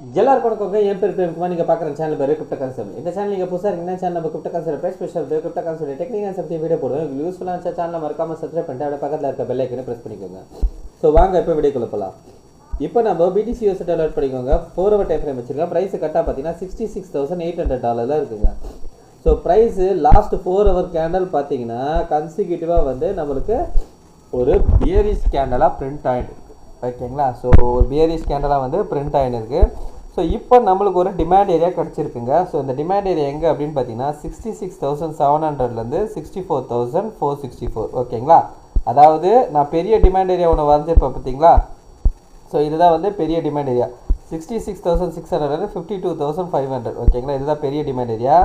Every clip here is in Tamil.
எல்லாருக்கும் வணக்கங்க. என் பேர் பிரேம்குமார். நீங்கள் பார்க்குற சேனல் பேர் கிரிப்டோ கான்செப்ட். இந்த சேனல் நீங்கள் புதுசாக இருக்கீங்கன்னா சேனல் நம்ம crypto concept price special crypto concept technique concept video போடுவோம். உங்களுக்கு யூஸ்ஃபுல்லாக இருந்துச்சா சேனலை மறக்காமல் சப்ஸ்கிரைப் பண்ணிட்டு அப்படியே பக்கத்தில் இருக்க பெல் ஐக்கனை ப்ரெஸ் பண்ணிக்கோங்க. ஸோ வாங்க இப்போ வீடியோக்குள்ள போகலாம். இப்போ நம்ம BTC USD டவுன்லோட் பண்ணிக்கோங்க. 4 hour டைம் ஃப்ரேம் வச்சுருக்கோம். ப்ரைஸ் கரெக்டாக பார்த்தீங்கன்னா $66,800 இருக்குங்க. So price last 4 hour candle பார்த்தீங்கன்னா கன்சிக்யூட்டிவாக வந்து நம்மளுக்கு ஒரு பியரிஷ் கேண்டலாக பிரிண்ட் ஆகிட்டு ஓகேங்களா. ஸோ ஒரு பியரிஷ் கேண்டலாக வந்து பிரிண்ட் ஆகிருக்கு. ஸோ இப்போ நம்மளுக்கு ஒரு டிமாண்ட் ஏரியா கிடச்சிருக்குங்க. ஸோ இந்த டிமாண்ட் ஏரியா எங்கே அப்படின்னு பார்த்தீங்கன்னா 66,700லேருந்து 64,464 ஓகேங்களா. அதாவது நான் பெரிய டிமாண்ட் ஏரியா ஒன்று வரைஞ்சிருப்பேன் பார்த்தீங்களா. ஸோ இதுதான் வந்து பெரிய டிமாண்ட் ஏரியா 66,600 52,500 ஓகேங்களா. இதுதான் பெரிய டிமாண்ட் ஏரியா.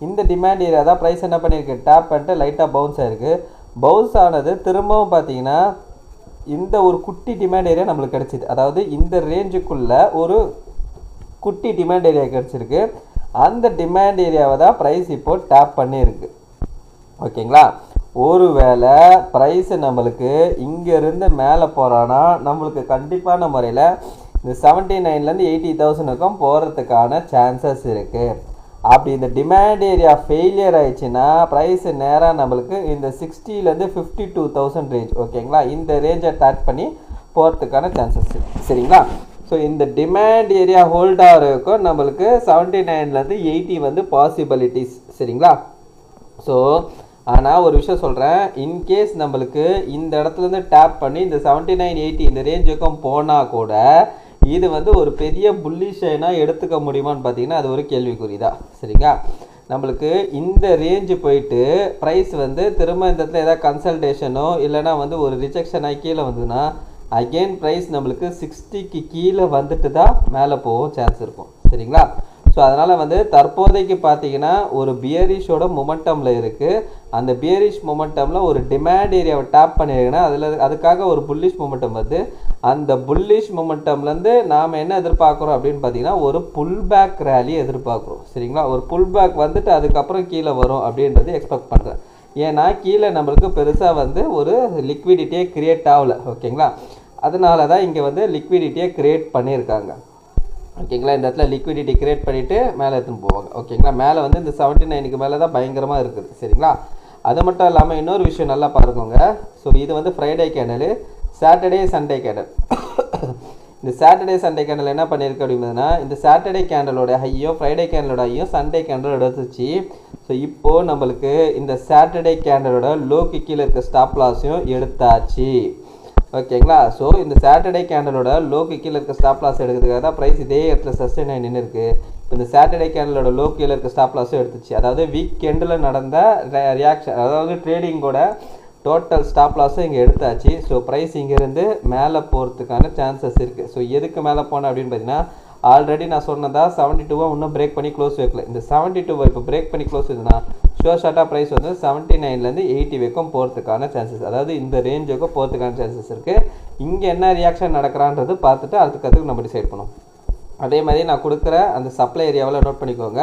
இந்த டிமாண்ட் ஏரியா தான் ப்ரைஸ் என்ன பண்ணியிருக்கு, டேப் பண்ணிட்டு லைட்டாக பவுன்ஸ் ஆகிருக்கு. பவுன்ஸ் ஆனது திரும்பவும் பார்த்தீங்கன்னா இந்த ஒரு குட்டி டிமாண்ட் ஏரியா நம்மளுக்கு கிடச்சிது. அதாவது இந்த ரேஞ்சுக்குள்ளே ஒரு குட்டி டிமாண்ட் ஏரியா கிடச்சிருக்கு. அந்த டிமாண்ட் ஏரியாவை தான் ப்ரைஸ் இப்போது டேப் பண்ணியிருக்கு ஓகேங்களா. ஒருவேளை ப்ரைஸு நம்மளுக்கு இங்கேருந்து மேலே போகிறான்னா நம்மளுக்கு கண்டிப்பான முறையில் இந்த 79,000லேருந்து 80,000க்கும் போகிறதுக்கான சான்சஸ் இருக்குது. அப்படி இந்த டிமாண்ட் ஏரியா ஃபெயிலியர் ஆயிடுச்சுன்னா ப்ரைஸு நேராக நம்மளுக்கு இந்த 60லேருந்து 52,000 ரேஞ்ச் ஓகேங்களா. இந்த ரேஞ்சை டாட் பண்ணி போகிறதுக்கான சான்சஸ் சரிங்களா. ஸோ இந்த டிமாண்ட் ஏரியா ஹோல்ட் ஆகிறதுக்கும் நம்மளுக்கு 79லேருந்து 80 வந்து பாசிபிலிட்டிஸ் சரிங்களா. ஸோ ஆனால் ஒரு விஷயம் சொல்கிறேன், இன்கேஸ் நம்மளுக்கு இந்த இடத்துலேருந்து டேப் பண்ணி இந்த 79-80 இந்த ரேஞ்சுக்கும் போனால் கூட இது வந்து ஒரு பெரிய புல்லிஷைனாக எடுத்துக்க முடியுமான்னு பார்த்தீங்கன்னா அது ஒரு கேள்விக்குறிதான் சரிங்களா. நம்மளுக்கு இந்த ரேஞ்சு போயிட்டு ப்ரைஸ் வந்து திரும்ப இந்த இடத்துல ஏதாவது கன்சல்டேஷனோ இல்லைனா வந்து ஒரு ரிஜெக்ஷனாக கீழே வந்ததுன்னா அகெயின் ப்ரைஸ் நம்மளுக்கு 60க்கு கீழே வந்துட்டு தான் மேலே போகும் சான்ஸ் இருக்கும் சரிங்களா. ஸோ அதனால் வந்து தற்போதைக்கு பார்த்தீங்கன்னா ஒரு பியரிஷோட மொமெண்டமில் இருக்குது. அந்த பியரிஷ் மொமெண்டமில் ஒரு டிமாண்ட் ஏரியாவை டேப் பண்ணியிருக்குன்னா அதுக்காக ஒரு புல்லிஷ் மொமெண்டம் வருது. அந்த புல்லிஷ் மொமெண்டம்லேருந்து நாம் என்ன எதிர்பார்க்குறோம் அப்படின்னு பார்த்தீங்கன்னா ஒரு புல் பேக் ரேலி எதிர்பார்க்குறோம் சரிங்களா. ஒரு புல் பேக் வந்துட்டு அதுக்கப்புறம் கீழே வரும் அப்படின்றது எக்ஸ்பெக்ட் பண்ணுறேன். ஏன்னா கீழே நம்மளுக்கு பெருசாக வந்து ஒரு லிக்விடிட்டியே க்ரியேட் ஆகலை ஓகேங்களா. அதனால தான் இங்கே வந்து லிக்விடிட்டியை க்ரியேட் பண்ணியிருக்காங்க ஓகேங்களா. இந்த இடத்துல லிக்விடிட்டி க்ரியேட் பண்ணிவிட்டு மேலே எடுத்துன்னு போவாங்க ஓகேங்களா. மேலே வந்து இந்த 79க்கு மேலே தான் பயங்கரமாக இருக்குது சரிங்களா. அது மட்டும் இல்லாமல் இன்னொரு விஷயம் நல்லா பாருங்க. ஸோ இது வந்து Friday candle, Saturday Sunday candle. இந்த சாட்டர்டே சண்டே கேண்டல் என்ன பண்ணியிருக்கு அப்படின்னா இந்த சாட்டர்டே கேண்டலோட ஹையோ ஃப்ரைடே கேண்டலோட ஹையோ சண்டே கேண்டல் எடுத்துச்சு. ஸோ இப்போது நம்மளுக்கு இந்த சாட்டர்டே கேண்டலோட லோக்கு கீழே இருக்க ஸ்டாப் லாஸையும் எடுத்தாச்சு ஓகேங்களா. ஸோ இந்த சாட்டர்டே கேண்டலோட லோக்கு கீழே இருக்க ஸ்டாப் லாஸ் எடுக்கிறதுக்காக தான் ப்ரைஸ் இதே இடத்துல சஸ்டெயின் ஆகி நின்று இருக்குது. இந்த சாட்டர்டே கேண்டலோட லோ கீழே இருக்க ஸ்டாப் லாஸும் எடுத்துச்சு. அதாவது வீக் எண்டில் நடந்த ரியாக்ஷன் அதாவது ட்ரேடிங்கோட டோட்டல் ஸ்டாப் லாஸும் இங்கே எடுத்தாச்சு. ஸோ ப்ரைஸ் இங்கேருந்து மேலே போகிறதுக்கான சான்சஸ் இருக்குது. ஸோ எதுக்கு மேலே போனேன் அப்படின்னு பார்த்தீங்கன்னா ஆல்ரெடி நான் சொன்னதா 72 இன்னும் பிரேக் பண்ணி க்ளோஸ் வைக்கல. இந்த 72 இப்போ பிரேக் பண்ணி க்ளோஸ் வைக்குதுன்னா ஷார்ட்டாக ப்ரைஸ் வந்து 79லேருந்து 80 வரைக்கும் போகிறதுக்கான சான்சஸ், அதாவது இந்த ரேஞ்சுக்கும் போகிறதுக்கான சான்சஸ் இருக்குது. இங்கே என்ன ரியாக்ஷன் நடக்கிறான்றது பார்த்துட்டு அதுக்கு நம்ம டிசைட் பண்ணுவோம். அதே மாதிரி நான் கொடுக்குற அந்த சப்ளை ஏரியாவில் நோட் பண்ணிக்கோங்க.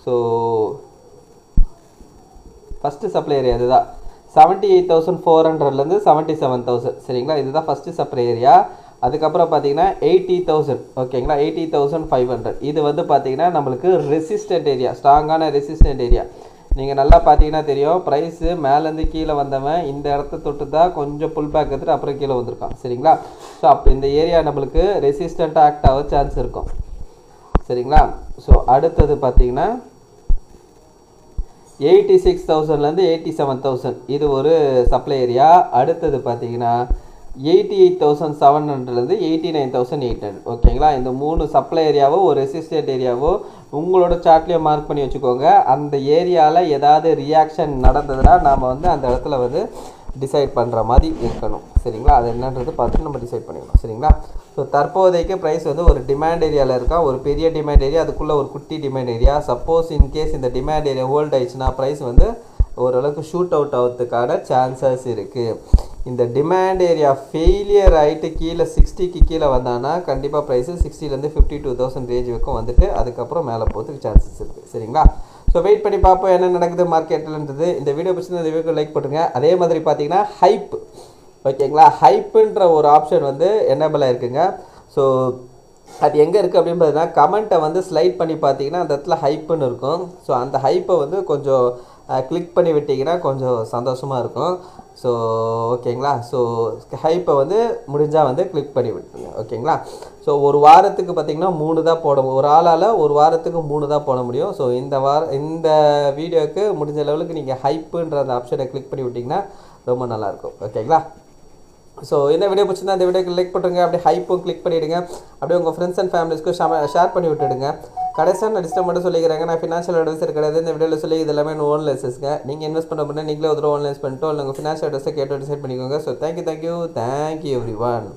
ஸோ ஃபஸ்ட்டு சப்ளை ஏரியா இதுதான் 78,400லேருந்து 77,000 சரிங்களா. இதுதான் ஃபஸ்ட்டு சப்ளை ஏரியா. அதுக்கப்புறம் பார்த்தீங்கன்னா 80,000 ஓகேங்களா. 80,500 இது வந்து பார்த்தீங்கன்னா நம்மளுக்கு ரெசிஸ்டன்ட் ஏரியா, ஸ்ட்ராங்கான ரெசிஸ்டன்ட் ஏரியா. நீங்கள் நல்லா பார்த்தீங்கன்னா தெரியும் ப்ரைஸு மேலேருந்து கீழே வந்தவன் இந்த இடத்த தொட்டு தான் கொஞ்சம் புல் பேக் எடுத்துகிட்டு அப்புறம் கீழே வந்திருக்கான் சரிங்களா. ஸோ அப்போ இந்த ஏரியா நம்மளுக்கு ரெசிஸ்டண்ட்டாக ஆக்ட் ஆக சான்ஸ் இருக்கும் சரிங்களா. ஸோ அடுத்தது பார்த்தீங்கன்னா 86,000லேருந்து 87,000 இது ஒரு சப்ளை ஏரியா. அடுத்தது பார்த்தீங்கன்னா 88,700லேருந்து 89,800 ஓகேங்களா. இந்த 3 சப்ளை ஏரியாவோ ஒரு ரெசிஸ்டன்ட் ஏரியாவோ உங்களோட சார்ட்லேயே மார்க் பண்ணி வச்சுக்கோங்க. அந்த ஏரியாவில் ஏதாவது ரியாக்ஷன் நடந்ததுன்னா நாம் வந்து அந்த இடத்துல வந்து டிசைட் பண்ணுற மாதிரி இருக்கணும் சரிங்களா. அது என்னன்றது பார்த்துட்டு நம்ம டிசைட் பண்ணிக்கணும் சரிங்களா. ஸோ தற்போதைக்கு ப்ரைஸ் வந்து ஒரு டிமாண்ட் ஏரியாவில் இருக்கா, ஒரு பெரிய டிமாண்ட் ஏரியா, அதுக்குள்ளே ஒரு குட்டி டிமாண்ட் ஏரியா. சப்போஸ் இன்கேஸ் இந்த டிமாண்ட் ஏரியா ஹோல்ட் ஆயிடுச்சுன்னா ப்ரைஸ் வந்து ஓரளவுக்கு ஷூட் அவுட் ஆகிறதுக்கான சான்சஸ் இருக்குது. இந்த டிமாண்ட் ஏரியா ஃபெயிலியர் ஆகிட்டு கீழே 60க்கு கீழே வந்தான்னா கண்டிப்பாக ப்ரைஸு 60லேருந்து 52,000 ரேஞ்ச் வரைக்கும் வந்துட்டு அதுக்கப்புறம் மேலே போகிறதுக்கு சான்சஸ் இருக்குது சரிங்களா. ஸோ வெயிட் பண்ணி பார்ப்போம் என்ன நடக்குது மார்க்கெட்டில்ன்றது. இந்த வீடியோ பிடிச்சிருந்தா இந்த வீடியோக்கு லைக் பண்ணுங்க. அதே மாதிரி பார்த்தீங்கன்னா ஹைப் ஓகேங்களா, ஹைப்புன்ற ஒரு ஆப்ஷன் வந்து எனேபிள் ஆகிருக்குங்க. ஸோ அது எங்கே இருக்குது அப்படின்னு பார்த்தீங்கன்னா கமெண்ட்டை வந்து ஸ்லைட் பண்ணி பார்த்தீங்கன்னா அந்த இடத்துல ஹைப்புன்னு இருக்கும். ஸோ அந்த ஹைப்பை வந்து கொஞ்சம் கிளிக் பண்ணி விட்டிங்கன்னா கொஞ்சம் சந்தோஷமாக இருக்கும். ஸோ ஓகேங்களா. ஸோ ஹைப்பை வந்து முடிஞ்சால் வந்து கிளிக் பண்ணி விட்டுருங்க. ஓகேங்களா. ஸோ ஒரு வாரத்துக்கு பார்த்திங்கன்னா 3 தான் போட ஒரு ஆளால் ஒரு வாரத்துக்கு 3 தான் போட முடியும். ஸோ இந்த வீடியோவுக்கு முடிஞ்ச லெவலுக்கு நீங்கள் ஹைப்புன்ற அந்த ஆப்ஷனை கிளிக் பண்ணி விட்டிங்கன்னா ரொம்ப நல்லாயிருக்கும். ஓகேங்களா. ஸோ இந்த வீடியோ பிடிச்சிருந்தா அந்த வீடியோக்கு லைக் பண்ணுறங்க, அப்படியே ஹைப்பும் கிளிக் பண்ணிவிடுங்க, அப்படியே உங்கள் ஃப்ரெண்ட்ஸ் அண்ட் ஃபேமிலிஸ்க்கு ஷேர் பண்ணி விட்டுடுங்க. கடைசியாக நான் டிஸ்டர்ப் மட்டும் சொல்லிக்கிறாங்க, நான் ஃபினான்ஷியல் அட்வைசர் கிடையாது. இந்த வீடியோவில் சொல்லி இது எல்லாமே ஓன் லெசஸ்ங்க. நீங்கள் இன்வெஸ்ட் பண்ண பண்ணால் நீங்களே ஒரு ஓன் லெஸ் பண்ணிட்டோம் இல்லை உங்கள் ஃபினான்ஷியல் அட்வைஸை கேட்டு டிசைட் பண்ணிக்கோங்க. So thank you every one.